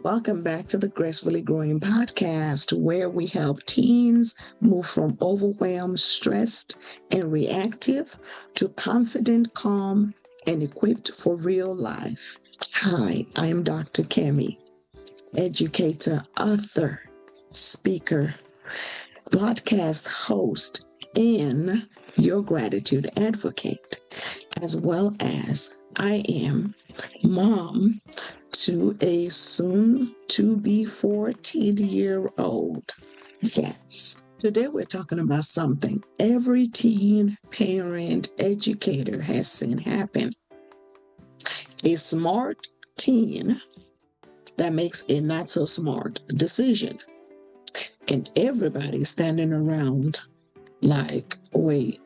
Welcome back to the Gracefully Growing Podcast, where we help teens move from overwhelmed, stressed, and reactive to confident, calm, and equipped for real life. Hi, I am Dr. Kemi, educator, author, speaker, podcast host, and your gratitude advocate, as well as I am mom to a soon to be 14-year-old. Yes. Today we're talking about something every teen, parent, educator has seen happen. A smart teen that makes a not so smart decision. And everybody's standing around like, wait,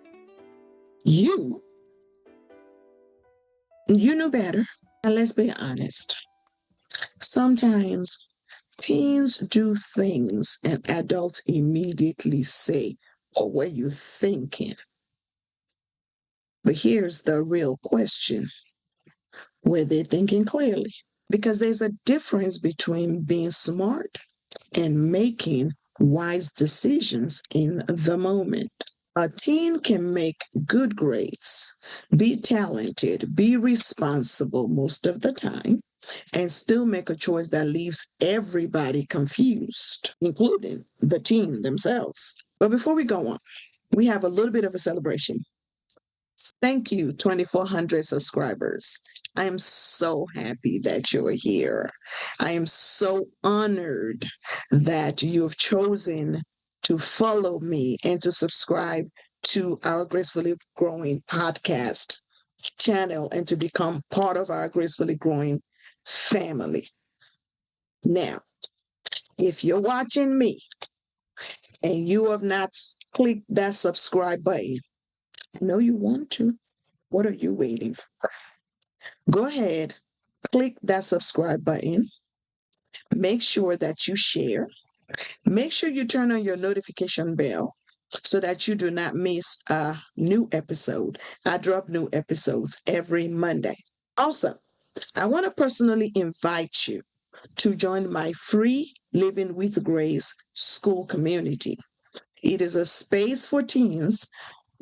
you knew better. And let's be honest. Sometimes teens do things and adults immediately say, "What were you thinking?" But here's the real question. Were they thinking clearly? Because there's a difference between being smart and making wise decisions in the moment. A teen can make good grades, be talented, be responsible most of the time, and still make a choice that leaves everybody confused, including the teen themselves. But before we go on, we have a little bit of a celebration. Thank you, 2,400 subscribers. I am so happy that you're here. I am so honored that you have chosen to follow me and to subscribe to our Gracefully Growing podcast channel and to become part of our Gracefully Growing family. Now, if you're watching me and you have not clicked that subscribe button, I know you want to. What are you waiting for? Go ahead, click that subscribe button. Make sure that you share. Make sure you turn on your notification bell so that you do not miss a new episode. I drop new episodes every Monday. Also, I want to personally invite you to join my free Living with Grace school community. It is a space for teens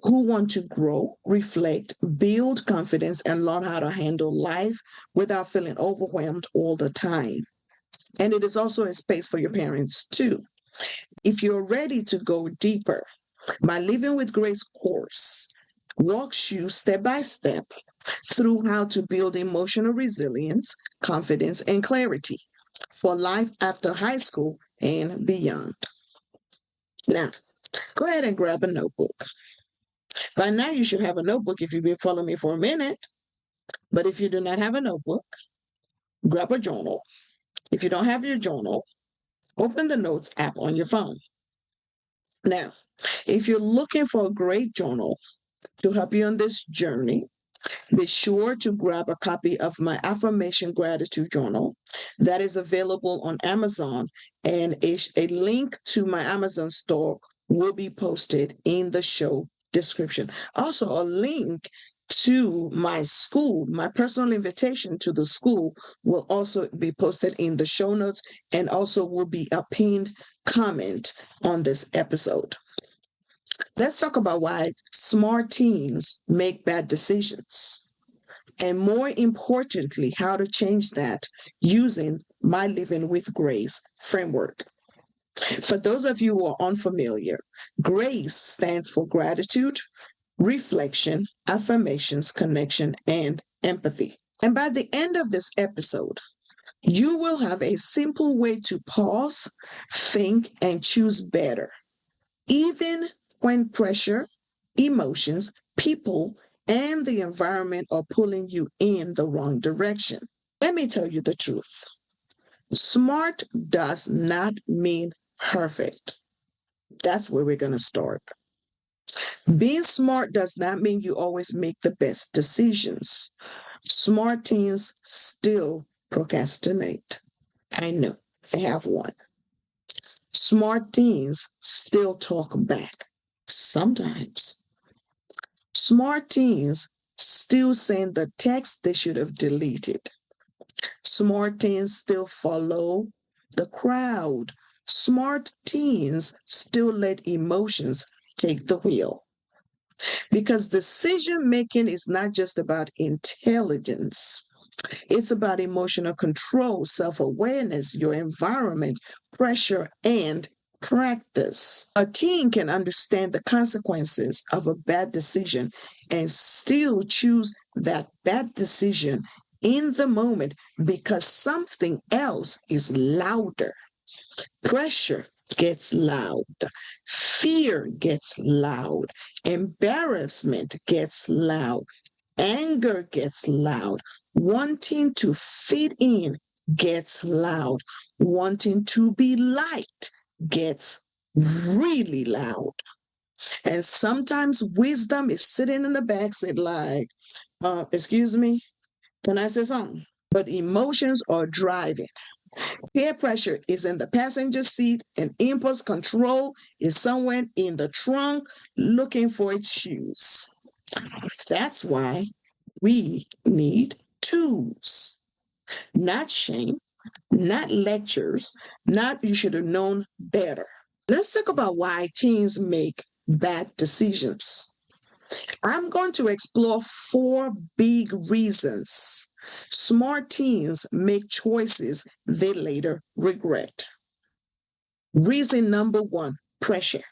who want to grow, reflect, build confidence, and learn how to handle life without feeling overwhelmed all the time. And it is also a space for your parents too. If you're ready to go deeper, my Living with Grace course walks you step by step through how to build emotional resilience, confidence, and clarity for life after high school and beyond. Now, go ahead and grab a notebook. By now, you should have a notebook if you've been following me for a minute. But if you do not have a notebook, grab a journal. If you don't have your journal, open the Notes app on your phone. Now, if you're looking for a great journal to help you on this journey, be sure to grab a copy of my Affirmation Gratitude Journal that is available on Amazon, and a link to my Amazon store will be posted in the show description. Also, a link to my school, my personal invitation to the school will also be posted in the show notes and also will be a pinned comment on this episode. Let's talk about why smart teens make bad decisions. And more importantly, how to change that using my Living with Grace framework. For those of you who are unfamiliar, GRACE stands for gratitude, reflection, affirmations, connection, and empathy. And by the end of this episode, you will have a simple way to pause, think, and choose better, even when pressure, emotions, people, and the environment are pulling you in the wrong direction. Let me tell you the truth. Smart does not mean perfect. That's where we're going to start. Being smart does not mean you always make the best decisions. Smart teens still procrastinate. I know, I have one. Smart teens still talk back. Sometimes. Smart teens still send the text they should have deleted. Smart teens still follow the crowd. Smart teens still let emotions take the wheel. Because decision making is not just about intelligence, it's about emotional control, self awareness, your environment, pressure, and practice. A teen can understand the consequences of a bad decision and still choose that bad decision in the moment because something else is louder. Pressure gets loud, fear gets loud, embarrassment gets loud, anger gets loud, wanting to fit in gets loud, wanting to be liked gets really loud. And sometimes wisdom is sitting in the back seat like, excuse me, can I say something? But emotions are driving. Peer pressure is in the passenger seat, and impulse control is somewhere in the trunk looking for its shoes. That's why we need tools, not shame, not lectures, not you should have known better. Let's talk about why teens make bad decisions. I'm going to explore 4 big reasons smart teens make choices they later regret. Reason number 1, pressure.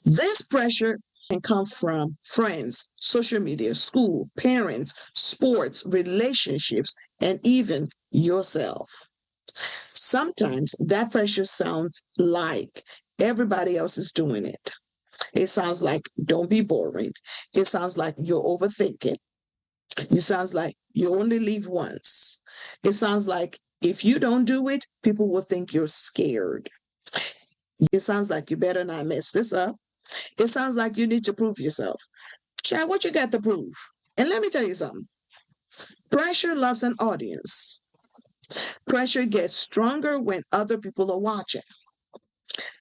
This pressure can come from friends, social media, school, parents, sports, relationships, and even yourself. Sometimes that pressure sounds like everybody else is doing it. It sounds like don't be boring. It sounds like you're overthinking. It sounds like you only live once. It sounds like if you don't do it, people will think you're scared. It sounds like you better not mess this up. It sounds like you need to prove yourself. Chad, what you got to prove? And let me tell you something. Pressure loves an audience. Pressure gets stronger when other people are watching.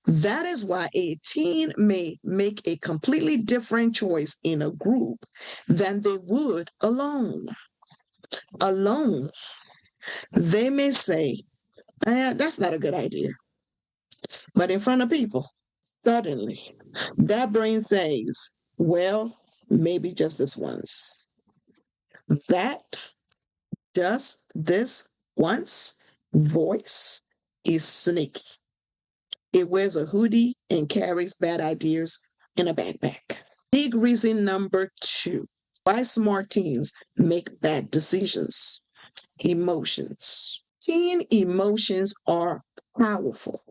That is why a teen may make a completely different choice in a group than they would alone. Alone, they may say, that's not a good idea. But in front of people, suddenly, that brain says, well, maybe just this once. That just this once voice is sneaky. It wears a hoodie and carries bad ideas in a backpack. Big reason number 2 why smart teens make bad decisions. Emotions. Teen emotions are powerful.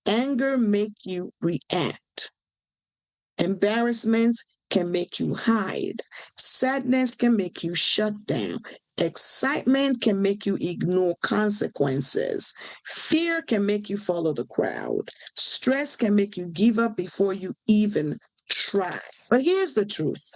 Anger makes you react. Embarrassment can make you hide. Sadness can make you shut down. Excitement can make you ignore consequences. Fear can make you follow the crowd. Stress can make you give up before you even try. But here's the truth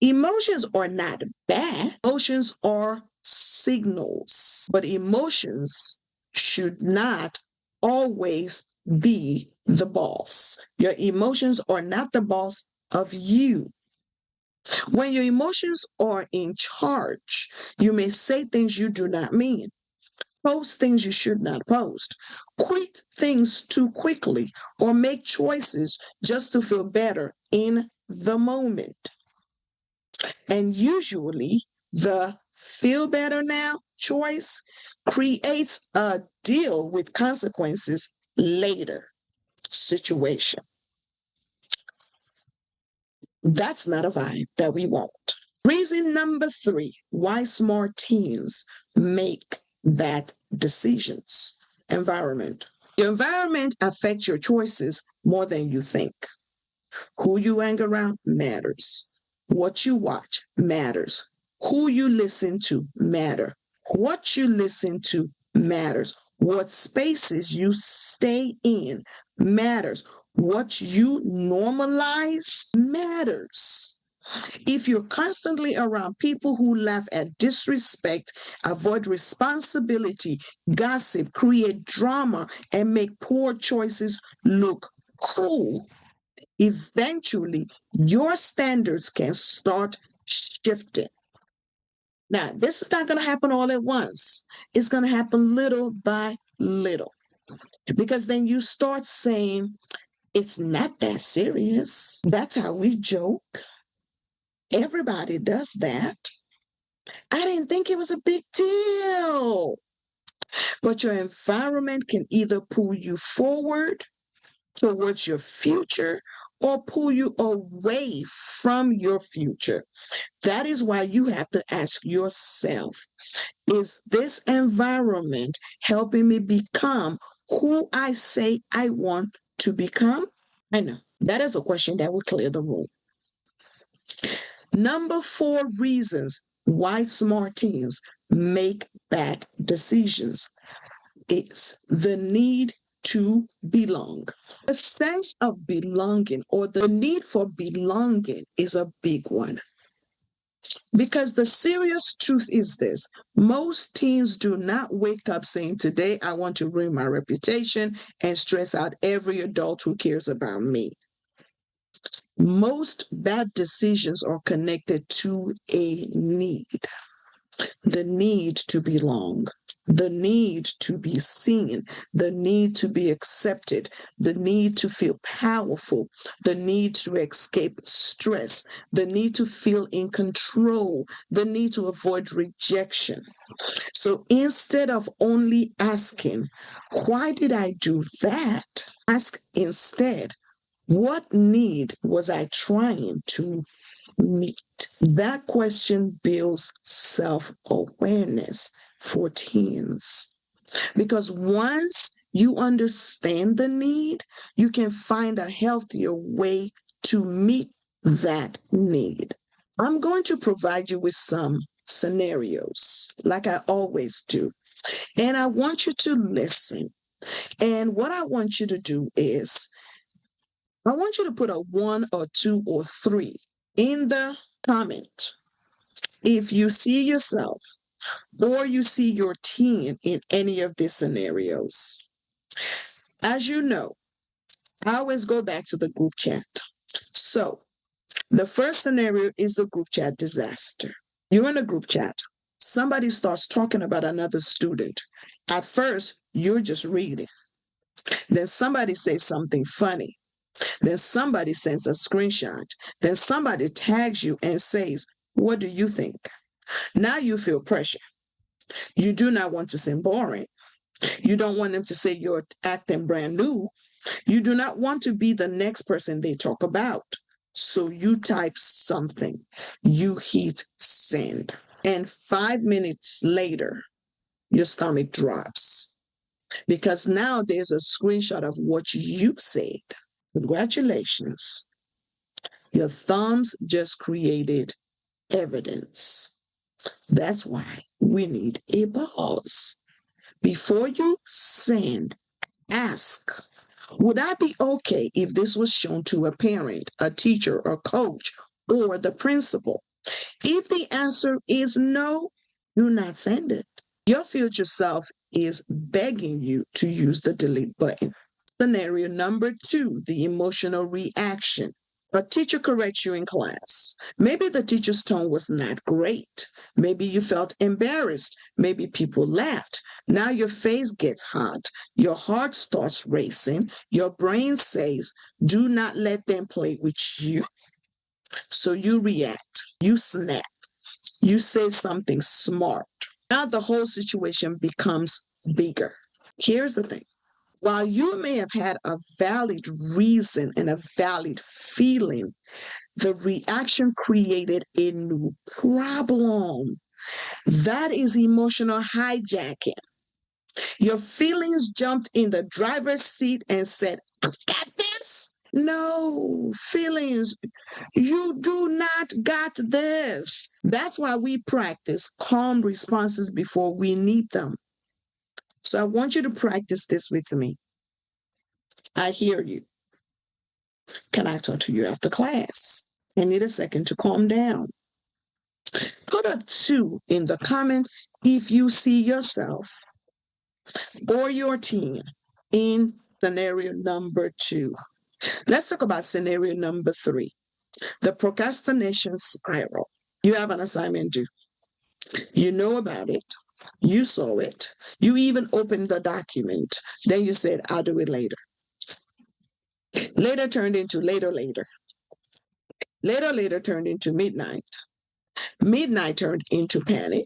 emotions are not bad, emotions are signals. But emotions should not always be the boss. Your emotions are not the boss of you. When your emotions are in charge, you may say things you do not mean, post things you should not post, quit things too quickly, or make choices just to feel better in the moment. And usually, the feel better now choice creates a deal with consequences later situation. That's not a vibe that we want. Reason number 3 why smart teens make bad decisions. Environment. Your environment affects your choices more than you think. Who you hang around matters. What you watch matters. Who you listen to matter. What you listen to matters. What spaces you stay in matters. What you normalize matters. If you're constantly around people who laugh at disrespect, avoid responsibility, gossip, create drama, and make poor choices look cool, eventually your standards can start shifting. Now, this is not going to happen all at once. It's going to happen little by little. Because then you start saying, it's not that serious. That's how we joke. Everybody does that. I didn't think it was a big deal. But your environment can either pull you forward towards your future or pull you away from your future. That is why you have to ask yourself, is this environment helping me become who I say I want to become? I know that is a question that will clear the room. Number 4 reasons why smart teens make bad decisions is the need to belong. The sense of belonging or the need for belonging is a big one. Because the serious truth is this: most teens do not wake up saying, today I want to ruin my reputation and stress out every adult who cares about me. Most bad decisions are connected to a need, the need to belong, the need to be seen, the need to be accepted, the need to feel powerful, the need to escape stress, the need to feel in control, the need to avoid rejection. So instead of only asking, why did I do that? Ask instead, what need was I trying to meet? That question builds self-awareness for teens. Because once you understand the need, you can find a healthier way to meet that need. I'm going to provide you with some scenarios, like I always do. And I want you to listen. And what I want you to do is, I want you to put a 1 or 2 or 3 in the comment if you see yourself or you see your teen in any of these scenarios. As you know, I always go back to the group chat. So the first scenario is the group chat disaster. You're in a group chat. Somebody starts talking about another student. At first, you're just reading. Then somebody says something funny. Then somebody sends a screenshot. Then somebody tags you and says, what do you think? Now you feel pressure. You do not want to seem boring. You don't want them to say you're acting brand new. You do not want to be the next person they talk about. So you type something. You hit send. And 5 minutes later, your stomach drops. Because now there's a screenshot of what you said. Congratulations. Your thumbs just created evidence. That's why we need a pause. Before you send, ask, would I be okay if this was shown to a parent, a teacher, a coach, or the principal? If the answer is no, do not send it. Your future self is begging you to use the delete button. Scenario number 2, the emotional reaction. A teacher corrects you in class. Maybe the teacher's tone was not great. Maybe you felt embarrassed. Maybe people laughed. Now your face gets hot. Your heart starts racing. Your brain says, do not let them play with you. So you react. You snap. You say something smart. Now the whole situation becomes bigger. Here's the thing. While you may have had a valid reason and a valid feeling, the reaction created a new problem. That is emotional hijacking. Your feelings jumped in the driver's seat and said, I've got this. No, feelings, you do not got this. That's why we practice calm responses before we need them. So I want you to practice this with me. I hear you. Can I talk to you after class? I need a second to calm down. Put a 2 in the comment if you see yourself or your teen in scenario number 2. Let's talk about scenario number 3, the procrastination spiral. You have an assignment due. You know about it. You saw it. You even opened the document. Then you said, I'll do it later. Later turned into later, later. Later, later turned into midnight. Midnight turned into panic.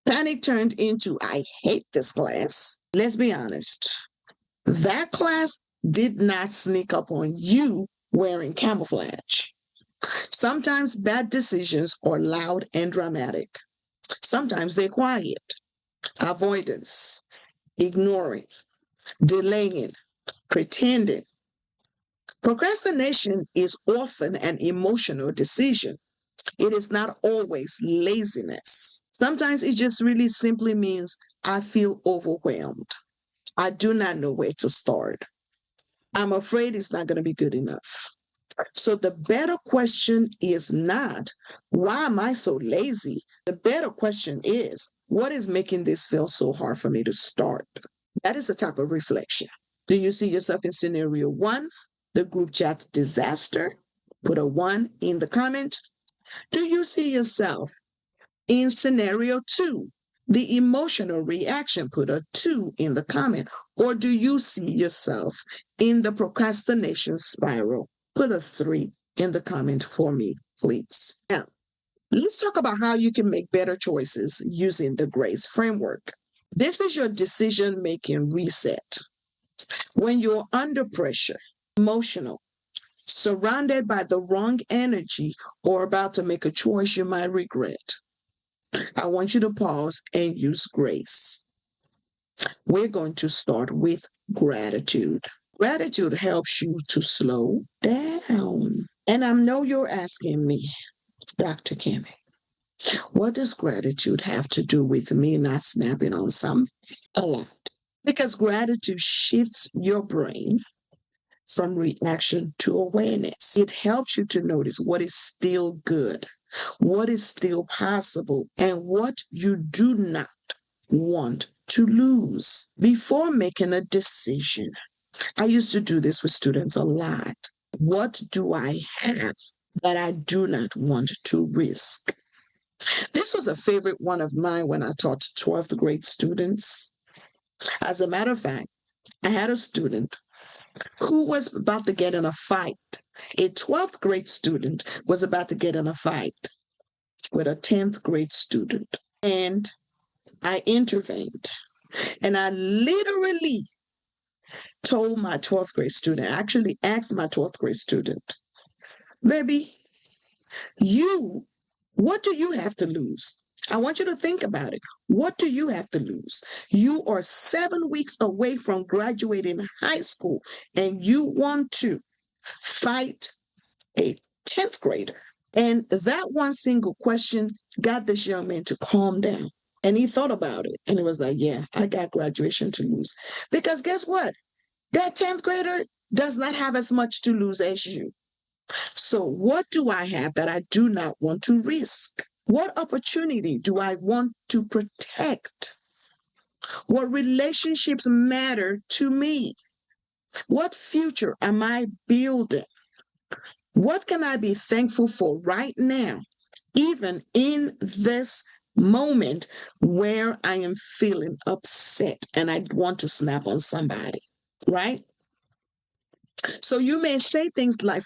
Panic turned into, I hate this class. Let's be honest. That class did not sneak up on you wearing camouflage. Sometimes bad decisions are loud and dramatic. Sometimes they're quiet. Avoidance, ignoring, delaying, pretending. Procrastination is often an emotional decision. It is not always laziness. Sometimes it just really simply means I feel overwhelmed. I do not know where to start. I'm afraid it's not going to be good enough. So the better question is not, why am I so lazy? The better question is, what is making this feel so hard for me to start? That is the type of reflection. Do you see yourself in scenario 1, the group chat disaster? Put a 1 in the comment. Do you see yourself in scenario 2, the emotional reaction? Put a 2 in the comment. Or do you see yourself in the procrastination spiral? Put a 3 in the comment for me, please. Now, let's talk about how you can make better choices using the GRACE framework. This is your decision-making reset. When you're under pressure, emotional, surrounded by the wrong energy, or about to make a choice you might regret, I want you to pause and use GRACE. We're going to start with gratitude. Gratitude helps you to slow down. And I know you're asking me, Dr. Kemi, what does gratitude have to do with me not snapping on some? A lot. Because gratitude shifts your brain from reaction to awareness. It helps you to notice what is still good, what is still possible, and what you do not want to lose before making a decision. I used to do this with students a lot. What do I have that I do not want to risk? This was a favorite one of mine when I taught 12th grade students. As a matter of fact, I had a student who was about to get in a fight. A 12th grade student was about to get in a fight with a 10th grade student. And I intervened. And I literally told my 12th grade student, I actually asked my 12th grade student, baby, what do you have to lose? I want you to think about it. What do you have to lose? You are 7 weeks away from graduating high school, and you want to fight a 10th grader. And that one single question got this young man to calm down. And he thought about it. And he was like, yeah, I got graduation to lose. Because guess what? That 10th grader does not have as much to lose as you. So what do I have that I do not want to risk? What opportunity do I want to protect? What relationships matter to me? What future am I building? What can I be thankful for right now, even in this moment where I am feeling upset and I want to snap on somebody, right? So you may say things like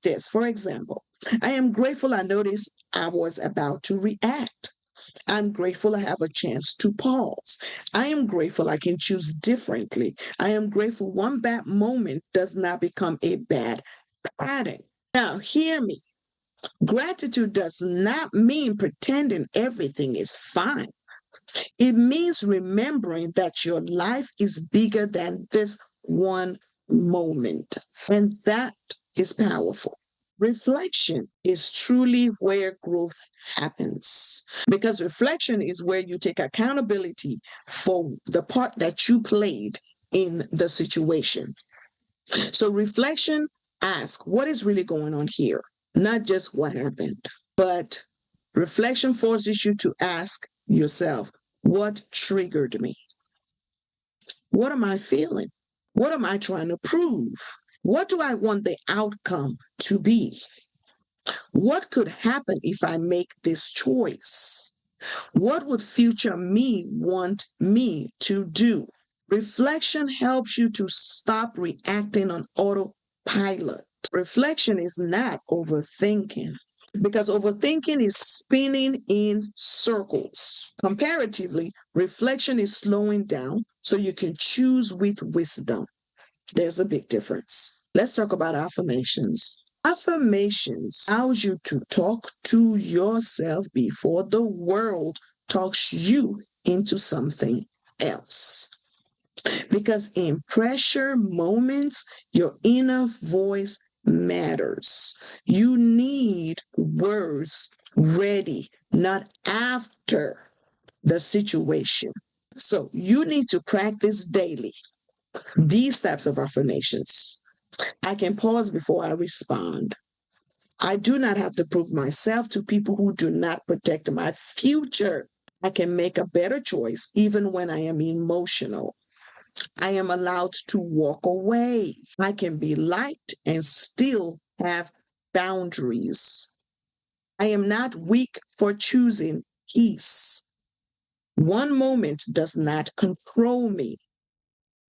this. For example, I am grateful I noticed I was about to react. I'm grateful I have a chance to pause. I am grateful I can choose differently. I am grateful one bad moment does not become a bad pattern. Now, hear me. Gratitude does not mean pretending everything is fine. It means remembering that your life is bigger than this one moment. And that is powerful. Reflection is truly where growth happens, because reflection is where you take accountability for the part that you played in the situation. So reflection asks, what is really going on here? Not just what happened, but reflection forces you to ask yourself, what triggered me? What am I feeling? What am I trying to prove? What do I want the outcome to be? What could happen if I make this choice? What would future me want me to do? Reflection helps you to stop reacting on autopilot. Reflection is not overthinking because overthinking is spinning in circles. Comparatively, reflection is slowing down so you can choose with wisdom. There's a big difference. Let's talk about affirmations. Affirmations allows you to talk to yourself before the world talks you into something else. Because in pressure moments, your inner voice matters. You need words ready, not after the situation. So you need to practice daily these types of affirmations. I can pause before I respond. I do not have to prove myself to people who do not protect my future. I can make a better choice even when I am emotional. I am allowed to walk away. I can be liked and still have boundaries. I am not weak for choosing peace. One moment does not control me.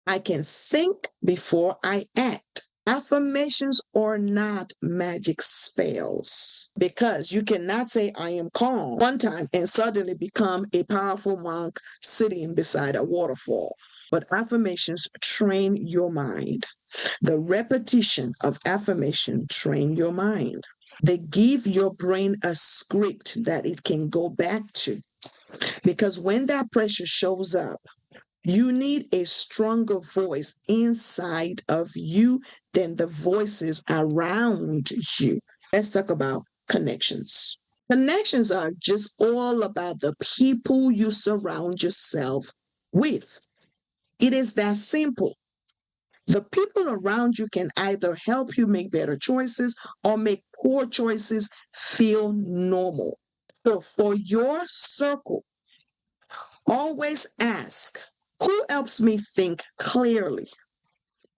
I can think before I act. Affirmations are not magic spells because you cannot say, I am calm one time and suddenly become a powerful monk sitting beside a waterfall. But affirmations train your mind. The repetition of affirmation train your mind. They give your brain a script that it can go back to. Because when that pressure shows up, you need a stronger voice inside of you than the voices around you. Let's talk about connections. Connections are just all about the people you surround yourself with. It is that simple. The people around you can either help you make better choices or make poor choices feel normal. So for your circle, always ask, who helps me think clearly?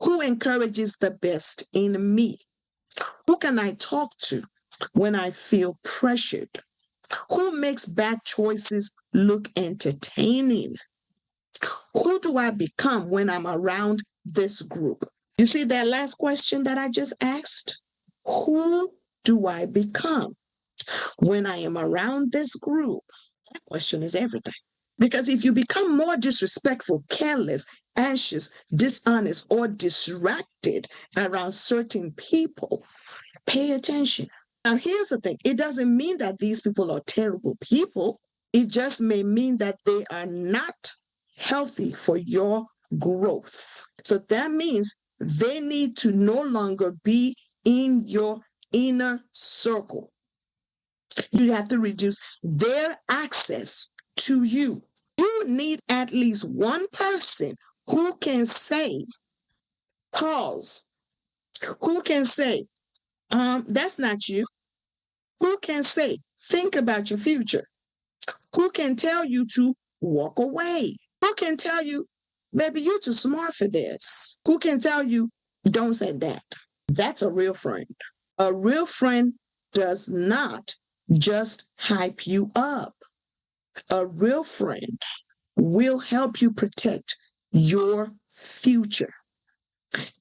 Who encourages the best in me? Who can I talk to when I feel pressured? Who makes bad choices look entertaining? Who do I become when I'm around this group? You see that last question that I just asked? Who do I become when I am around this group? That question is everything. Because if you become more disrespectful, careless, anxious, dishonest, or distracted around certain people, pay attention. Now, here's the thing, it doesn't mean that these people are terrible people. It just may mean that they are not healthy for your growth. So that means they need to no longer be in your inner circle. You have to reduce their access to you. You need at least one person who can say, pause, who can say, that's not you. Who can say, think about your future? Who can tell you to walk away? Who can tell you, baby, you're too smart for this? Who can tell you, don't say that? That's a real friend. A real friend does not just hype you up. A real friend will help you protect your future.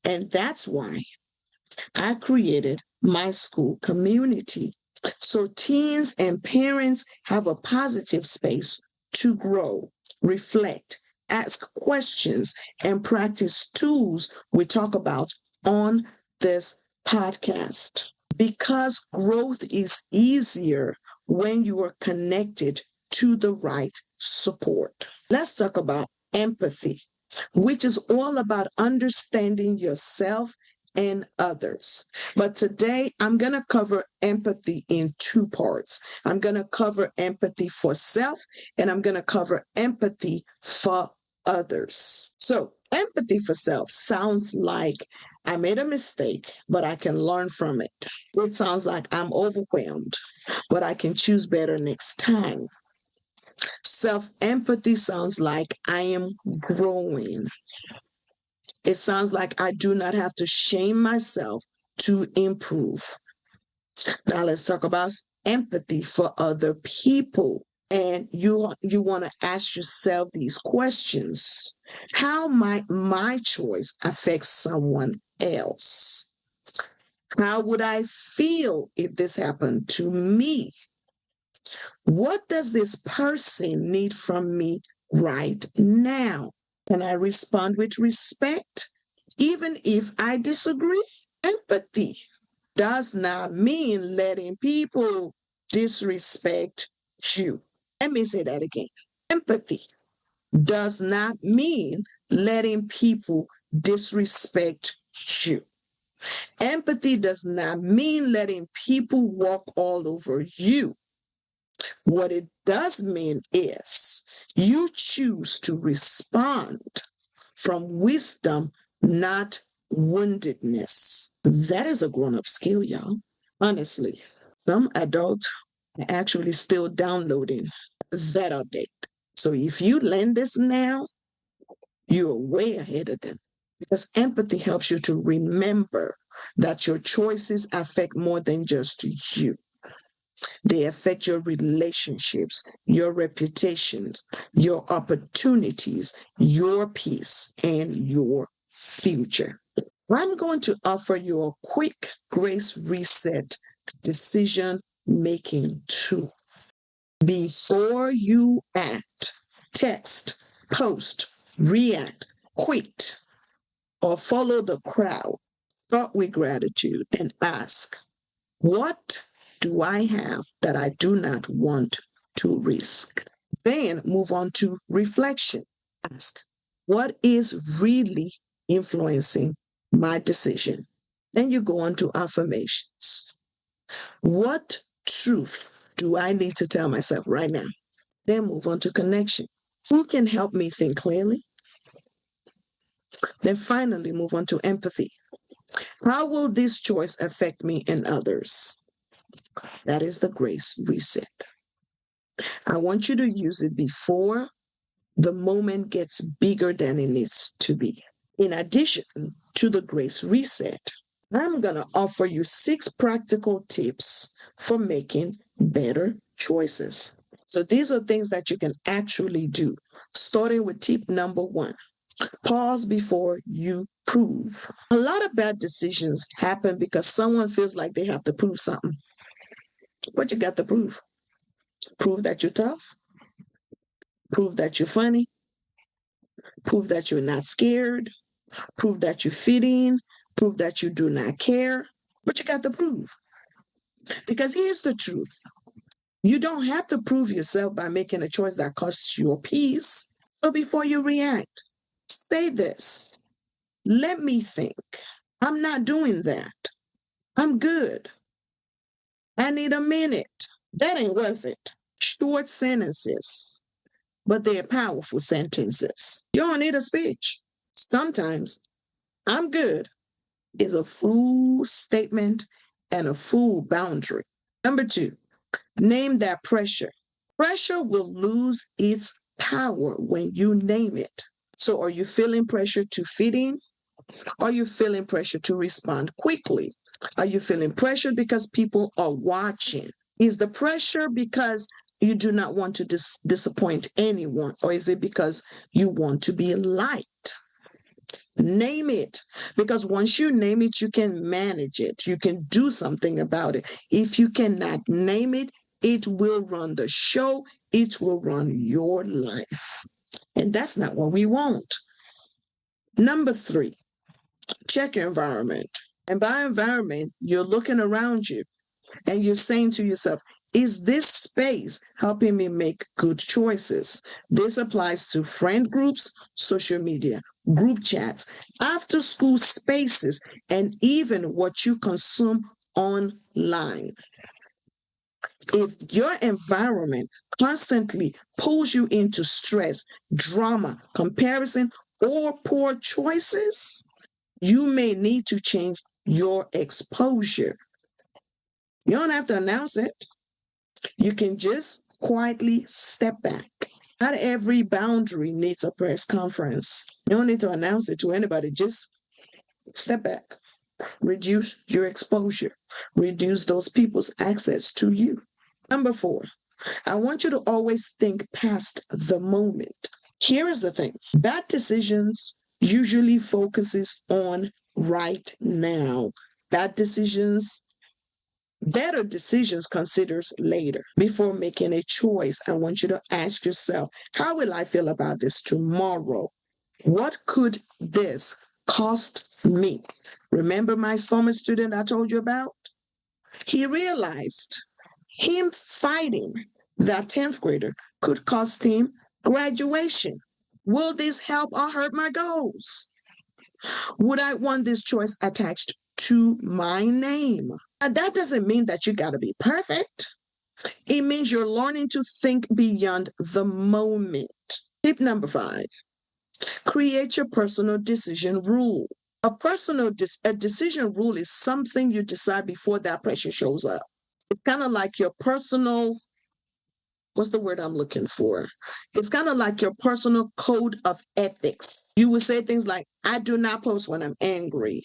And that's why I created my school community. So teens and parents have a positive space to grow, reflect, ask questions, and practice tools we talk about on this podcast. Because growth is easier when you are connected to the right support. Let's talk about empathy, which is all about understanding yourself and others. But today I'm going to cover empathy in two parts. I'm going to cover empathy for self and I'm going to cover empathy for others. So empathy for self sounds like I made a mistake, but I can learn from it. It sounds like I'm overwhelmed, but I can choose better next time. Self-empathy sounds like I am growing. It sounds like I do not have to shame myself to improve. Now let's talk about empathy for other people. And you want to ask yourself these questions. How might my choice affect someone else? How would I feel if this happened to me? What does this person need from me right now? Can I respond with respect, even if I disagree? Empathy does not mean letting people disrespect you. Let me say that again. Empathy does not mean letting people disrespect you. Empathy does not mean letting people walk all over you. What it does mean is you choose to respond from wisdom, not woundedness. That is a grown up skill, y'all. Honestly, some adults are actually still downloading that update. So if you learn this now, you're way ahead of them because empathy helps you to remember that your choices affect more than just you. They affect your relationships, your reputations, your opportunities, your peace, and your future. I'm going to offer you a quick grace reset decision making tool. Before you act, text, post, react, quit, or follow the crowd, start with gratitude and ask, what do I have that I do not want to risk? Then move on to reflection. Ask, what is really influencing my decision? Then you go on to affirmations. What truth do I need to tell myself right now? Then move on to connection. Who can help me think clearly? Then finally move on to empathy. How will this choice affect me and others? That is the grace reset. I want you to use it before the moment gets bigger than it needs to be. In addition to the grace reset, I'm going to offer you 6 practical tips for making better choices. So these are things that you can actually do, starting with tip number 1. Pause before you prove. A lot of bad decisions happen because someone feels like they have to prove something. What you got to prove? Prove that you're tough. Prove that you're funny. Prove that you're not scared. Prove that you fit in. Prove that you do not care. What you got to prove? Because here's the truth. You don't have to prove yourself by making a choice that costs your peace. So before you react, say this. Let me think. I'm not doing that. I'm good. I need a minute. That ain't worth it. Short sentences, but they're powerful sentences. You don't need a speech. Sometimes I'm good is a full statement and a full boundary. Number 2, name that pressure. Pressure will lose its power when you name it. So are you feeling pressure to fit in? Are you feeling pressure to respond quickly? Are you feeling pressured because people are watching? Is the pressure because you do not want to disappoint anyone? Or is it because you want to be liked? Name it, because once you name it, you can manage it. You can do something about it. If you cannot name it, it will run the show. It will run your life. And that's not what we want. Number 3, check your environment. And by environment, you're looking around you and you're saying to yourself, is this space helping me make good choices? This applies to friend groups, social media, group chats, after school spaces, and even what you consume online. If your environment constantly pulls you into stress, drama, comparison, or poor choices, you may need to change your exposure. You don't have to announce it. You can just quietly step back. Not every boundary needs a press conference. You don't need to announce it to anybody. Just step back. Reduce your exposure. Reduce those people's access to you. Number 4, I want you to always think past the moment. Here is the thing. Bad decisions usually focuses on right now. Bad decisions, better decisions considers later. Before making a choice, I want you to ask yourself, how will I feel about this tomorrow? What could this cost me? Remember my former student I told you about? He realized him fighting that 10th grader could cost him graduation. Will this help or hurt my goals? Would I want this choice attached to my name? And that doesn't mean that you got to be perfect. It means you're learning to think beyond the moment. Tip number 5, create your personal decision rule. A decision rule is something you decide before that pressure shows up. It's kind of like your personal, what's the word I'm looking for? It's kind of like your personal code of ethics. You would say things like, I do not post when I'm angry.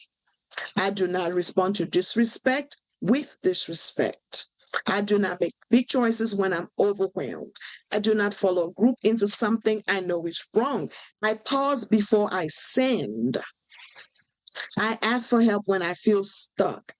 I do not respond to disrespect with disrespect. I do not make big choices when I'm overwhelmed. I do not follow a group into something I know is wrong. I pause before I send. I ask for help when I feel stuck.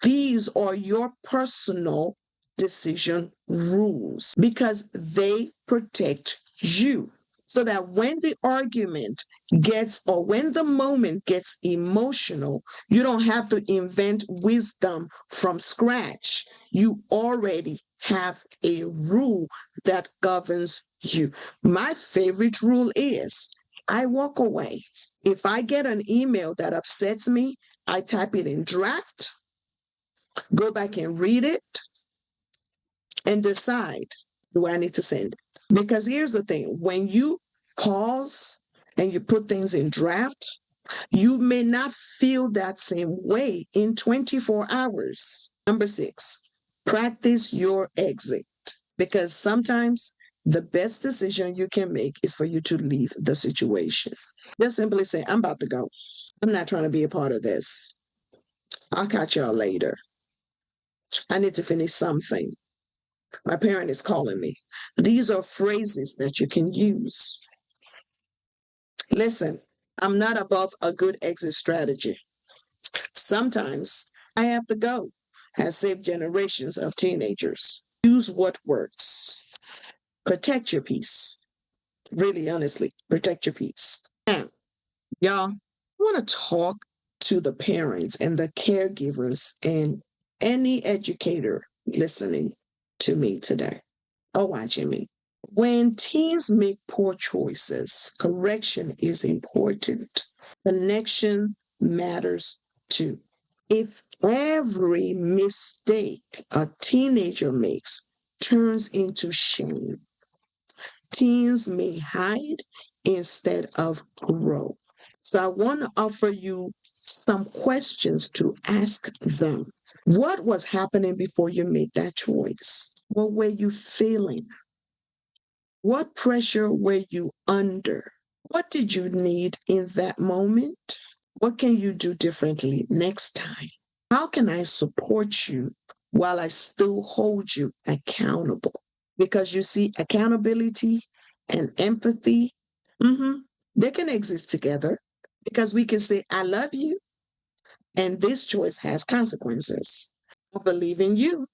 These are your personal decision rules because they protect you. So that when the argument gets or when the moment gets emotional, you don't have to invent wisdom from scratch. You already have a rule that governs you. My favorite rule is I walk away. If I get an email that upsets me, I type it in draft, go back and read it, and decide, do I need to send it? Because here's the thing, when you pause and you put things in draft, you may not feel that same way in 24 hours. Number 6, practice your exit. Because sometimes the best decision you can make is for you to leave the situation. Just simply say, I'm about to go. I'm not trying to be a part of this. I'll catch y'all later. I need to finish something. My parent is calling me. These are phrases that you can use. Listen, I'm not above a good exit strategy. Sometimes I have to go. Has saved generations of teenagers. Use what works. Protect your peace. Really, honestly, protect your peace. Now, y'all, I want to talk to the parents and the caregivers and any educator listening to me today or watching me. When teens make poor choices, correction is important. Connection matters too. If every mistake a teenager makes turns into shame, teens may hide instead of grow. So I want to offer you some questions to ask them. What was happening before you made that choice? What were you feeling? What pressure were you under? What did you need in that moment? What can you do differently next time? How can I support you while I still hold you accountable? Because you see, accountability and empathy, they can exist together because we can say, I love you, and this choice has consequences. I believe in you,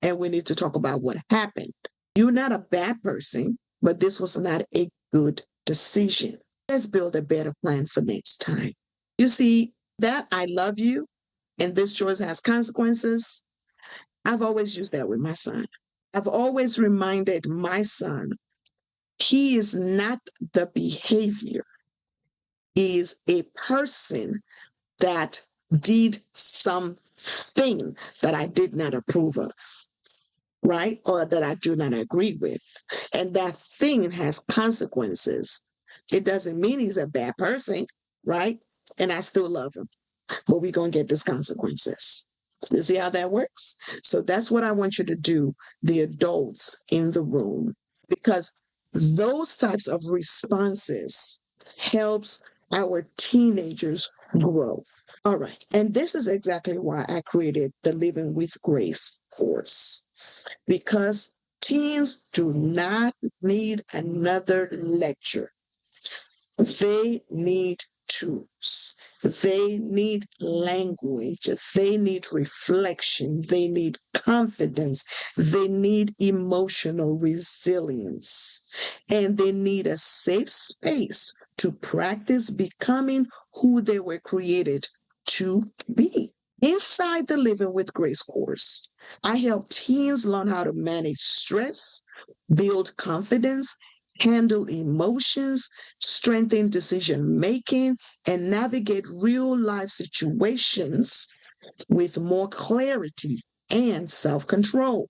and we need to talk about what happened. You're not a bad person, but this was not a good decision. Let's build a better plan for next time. You see, that I love you and this choice has consequences, I've always used that with my son. I've always reminded my son, he is not the behavior, he is a person that did something that I did not approve of, right? Or that I do not agree with. And that thing has consequences. It doesn't mean he's a bad person, right? And I still love him, but we're going to get these consequences. You see how that works? So that's what I want you to do, the adults in the room, because those types of responses helps our teenagers grow. All right. And this is exactly why I created the Living with Grace course, because Teens do not need another lecture. They need tools. They need language. They need reflection. They need confidence. They need emotional resilience. And they need a safe space to practice becoming who they were created to be. Inside the Living with Grace course, I help teens learn how to manage stress, build confidence, handle emotions, strengthen decision making, and navigate real life situations with more clarity and self control.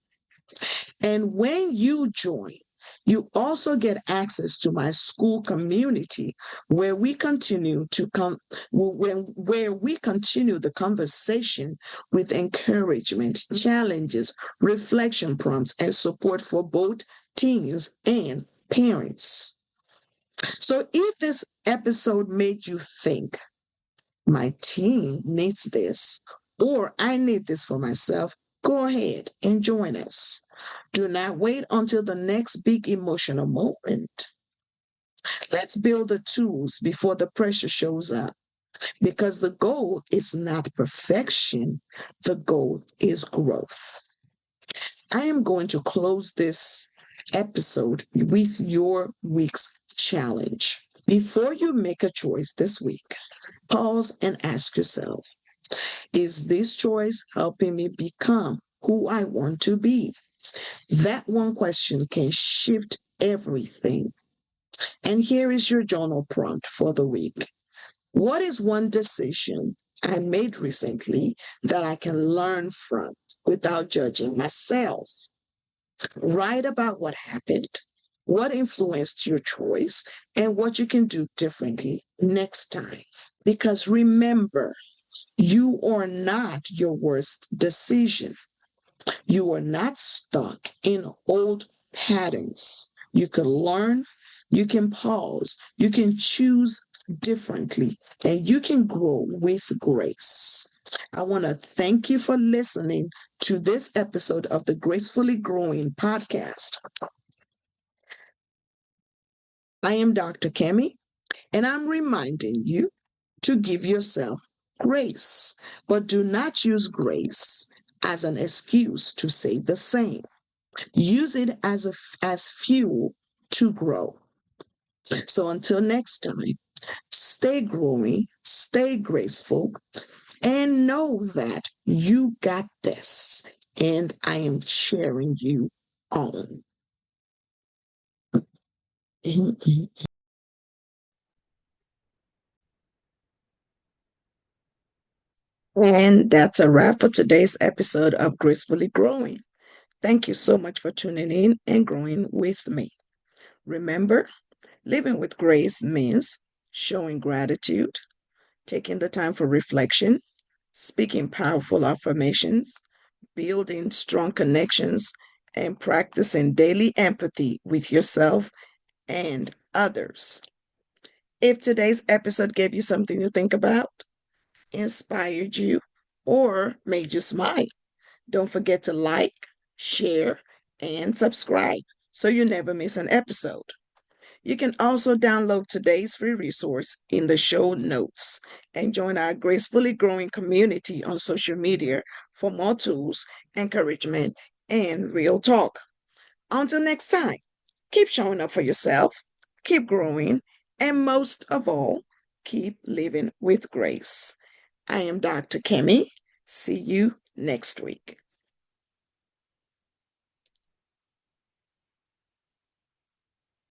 And when you join, you also get access to my school community where we continue to come where we continue the conversation with encouragement, challenges, reflection prompts, and support for both teens and parents. So if this episode made you think, my teen needs this, or I need this for myself, go ahead and join us. Do not wait until the next big emotional moment. Let's build the tools before the pressure shows up, because the goal is not perfection, the goal is growth. I am going to close this episode with your week's challenge. Before you make a choice this week, pause and ask yourself, is this choice helping me become who I want to be? That one question can shift everything. And here is your journal prompt for the week. What is one decision I made recently that I can learn from without judging myself? Write about what happened, what influenced your choice, and what you can do differently next time. Because remember, you are not your worst decision. You are not stuck in old patterns. You can learn, you can pause, you can choose differently, and you can grow with grace. I want to thank you for listening to this episode of the Gracefully Growing Podcast. I am Dr. Kemi, and I'm reminding you to give yourself grace, but do not use grace as an excuse to say the same. Use it as fuel to grow. So until next time, stay growing, stay graceful, and know that you got this. And I am cheering you on. And that's a wrap for today's episode of Gracefully Growing. Thank you so much for tuning in and growing with me. Remember, living with grace means showing gratitude, taking the time for reflection, speaking powerful affirmations, building strong connections, and practicing daily empathy with yourself and others. If today's episode gave you something to think about, inspired you, or made you smile, don't forget to like, share, and subscribe so you never miss an episode. You can also download today's free resource in the show notes and join our Gracefully Growing community on social media for more tools, encouragement, and real talk. Until next time, keep showing up for yourself, keep growing, and most of all, keep living with grace. I am Dr. Kemi. See you next week.